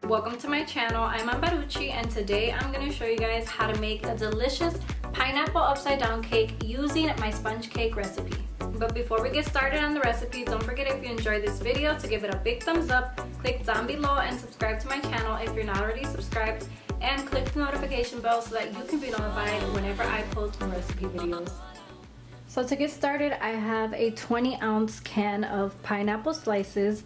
welcome to my channel. I'm Ambaruchi and today I'm going to show you guys how to make a delicious pineapple upside down cake using my sponge cake recipe. But before we get started on the recipe, don't forget if you enjoyed this video to give it a big thumbs up, click down below and subscribe to my channel if you're not already subscribed, and click the notification bell so that you can be notified whenever I post new recipe videos. So to get started, I have a 20-ounce can of pineapple slices,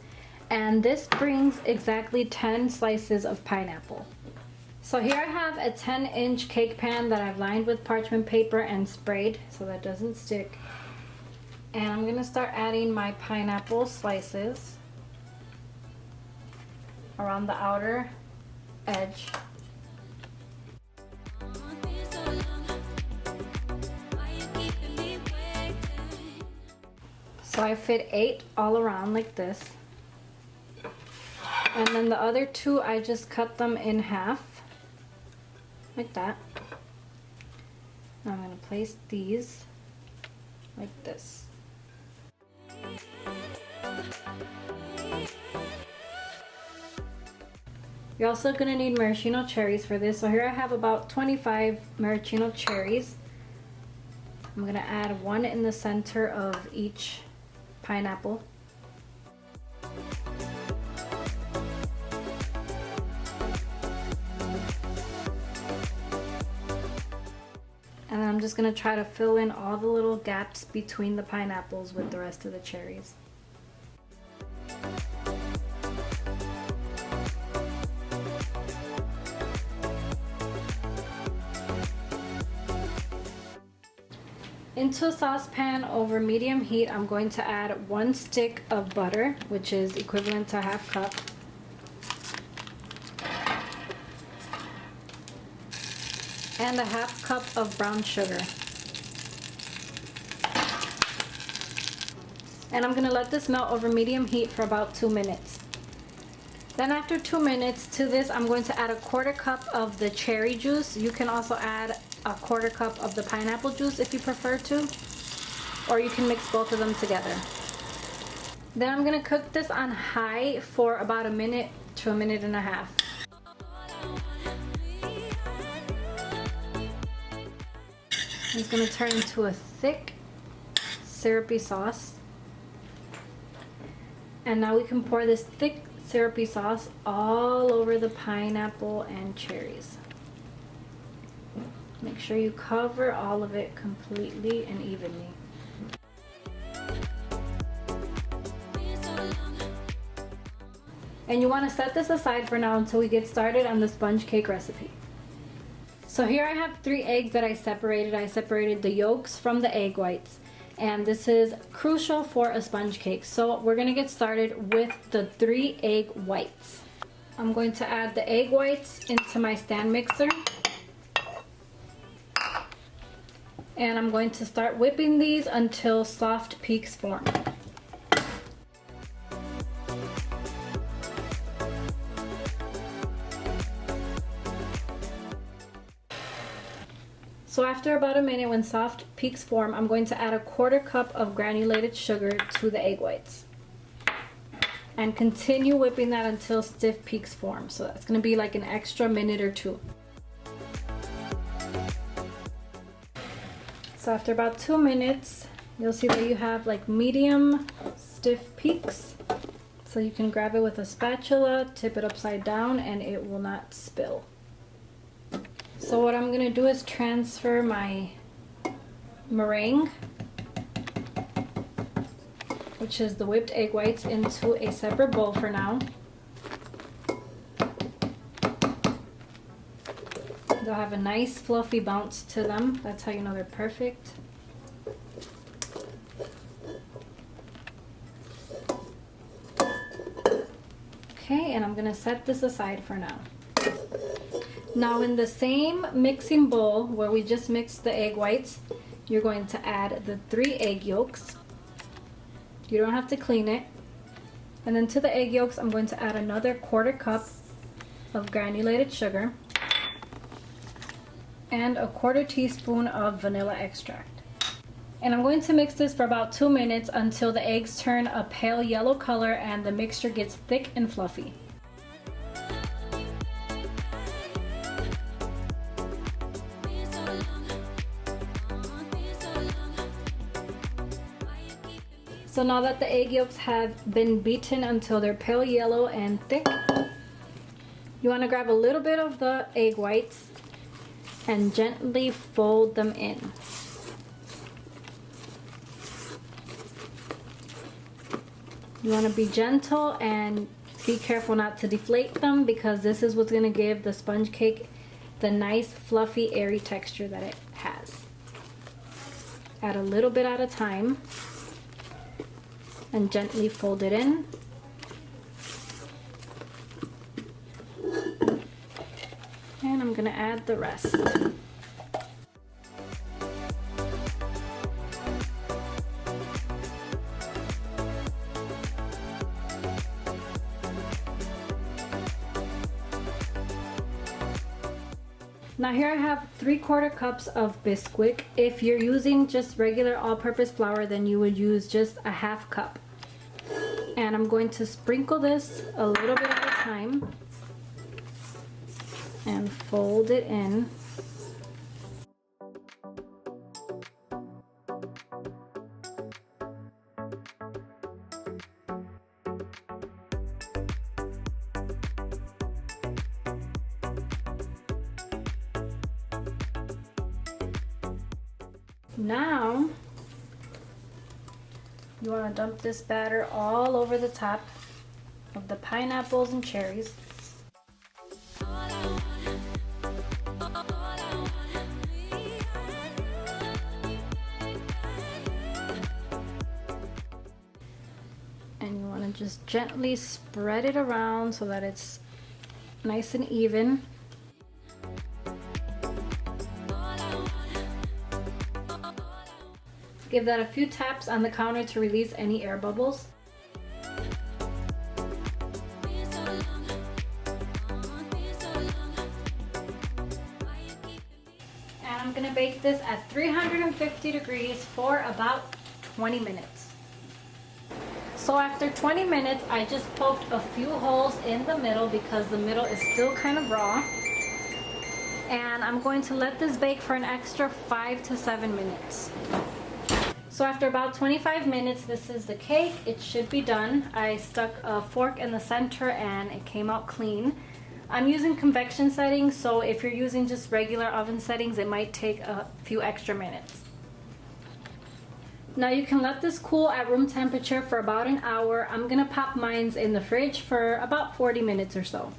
and this brings exactly 10 slices of pineapple. So here I have a 10-inch cake pan that I've lined with parchment paper and sprayed so that doesn't stick. And I'm going to start adding my pineapple slices around the outer edge. So I fit 8 all around like this. And then the other 2, I just cut them in half, like that. Now I'm going to place these like this. You're also going to need maraschino cherries for this. So here I have about 25 maraschino cherries. I'm going to add 1 in the center of each pineapple. And then I'm just going to try to fill in all the little gaps between the pineapples with the rest of the cherries. Into a saucepan over medium heat, I'm going to add 1 stick of butter, which is equivalent to 1/2 cup. And 1/2 cup of brown sugar. And I'm going to let this melt over medium heat for about 2 minutes. Then after 2 minutes to this, I'm going to add 1/4 cup of the cherry juice. You can also add 1/4 cup of the pineapple juice if you prefer to, or you can mix both of them together. Then I'm going to cook this on high for about 1 minute to 1.5 minutes. It's going to turn into a thick, syrupy sauce. And now we can pour this thick, syrupy sauce all over the pineapple and cherries. Make sure you cover all of it completely and evenly. And you want to set this aside for now until we get started on the sponge cake recipe. So here I have 3 eggs that I separated. I separated the yolks from the egg whites. And this is crucial for a sponge cake. So we're going to get started with the 3 egg whites. I'm going to add the egg whites into my stand mixer. And I'm going to start whipping these until soft peaks form. So after about 1 minute, when soft peaks form, I'm going to add 1/4 cup of granulated sugar to the egg whites. And continue whipping that until stiff peaks form. So that's going to be like an extra minute or 2. So after about 2 minutes, you'll see that you have like medium stiff peaks. So you can grab it with a spatula, tip it upside down, and it will not spill. So what I'm going to do is transfer my meringue, which is the whipped egg whites, into a separate bowl for now. They'll have a nice fluffy bounce to them. That's how you know they're perfect. Okay, and I'm going to set this aside for now. Now in the same mixing bowl where we just mixed the egg whites, you're going to add the 3 egg yolks. You don't have to clean it. And then to the egg yolks, I'm going to add another 1/4 cup of granulated sugar and 1/4 teaspoon of vanilla extract. And I'm going to mix this for about 2 minutes until the eggs turn a pale yellow color and the mixture gets thick and fluffy. So now that the egg yolks have been beaten until they're pale yellow and thick, you want to grab a little bit of the egg whites and gently fold them in. You want to be gentle and be careful not to deflate them, because this is what's going to give the sponge cake the nice fluffy airy texture that it has. Add a little bit at a time and gently fold it in. And I'm going to add the rest. Now here I have 3/4 cups of Bisquick. If you're using just regular all-purpose flour, then you would use just a 1/2 cup. And I'm going to sprinkle this a little bit at a time and fold it in. Now, you want to dump this batter all over the top of the pineapples and cherries. And you want to just gently spread it around so that it's nice and even. Give that a few taps on the counter to release any air bubbles. And I'm gonna bake this at 350 degrees for about 20 minutes. So after 20 minutes, I just poked a few holes in the middle because the middle is still kind of raw. And I'm going to let this bake for an extra 5 to 7 minutes. So after about 25 minutes, this is the cake. It should be done. I stuck a fork in the center and it came out clean. I'm using convection settings, so if you're using just regular oven settings, it might take a few extra minutes. Now you can let this cool at room temperature for about an hour. I'm gonna pop mine in the fridge for about 40 minutes or so.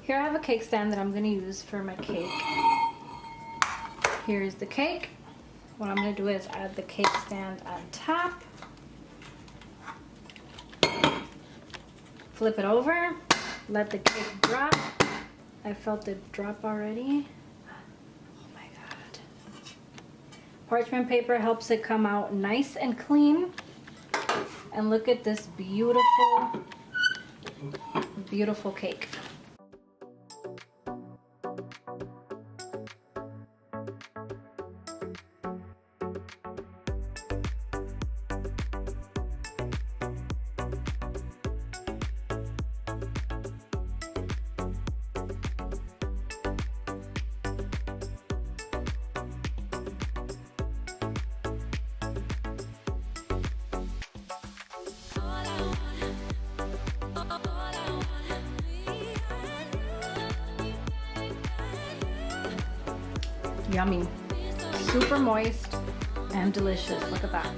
Here I have a cake stand that I'm gonna use for my cake. Here's the cake. What I'm going to do is add the cake stand on top, flip it over, let the cake drop. I felt it drop already. Oh my god. Parchment paper helps it come out nice and clean. And look at this beautiful, beautiful cake. Yummy, super moist and delicious. Look at that.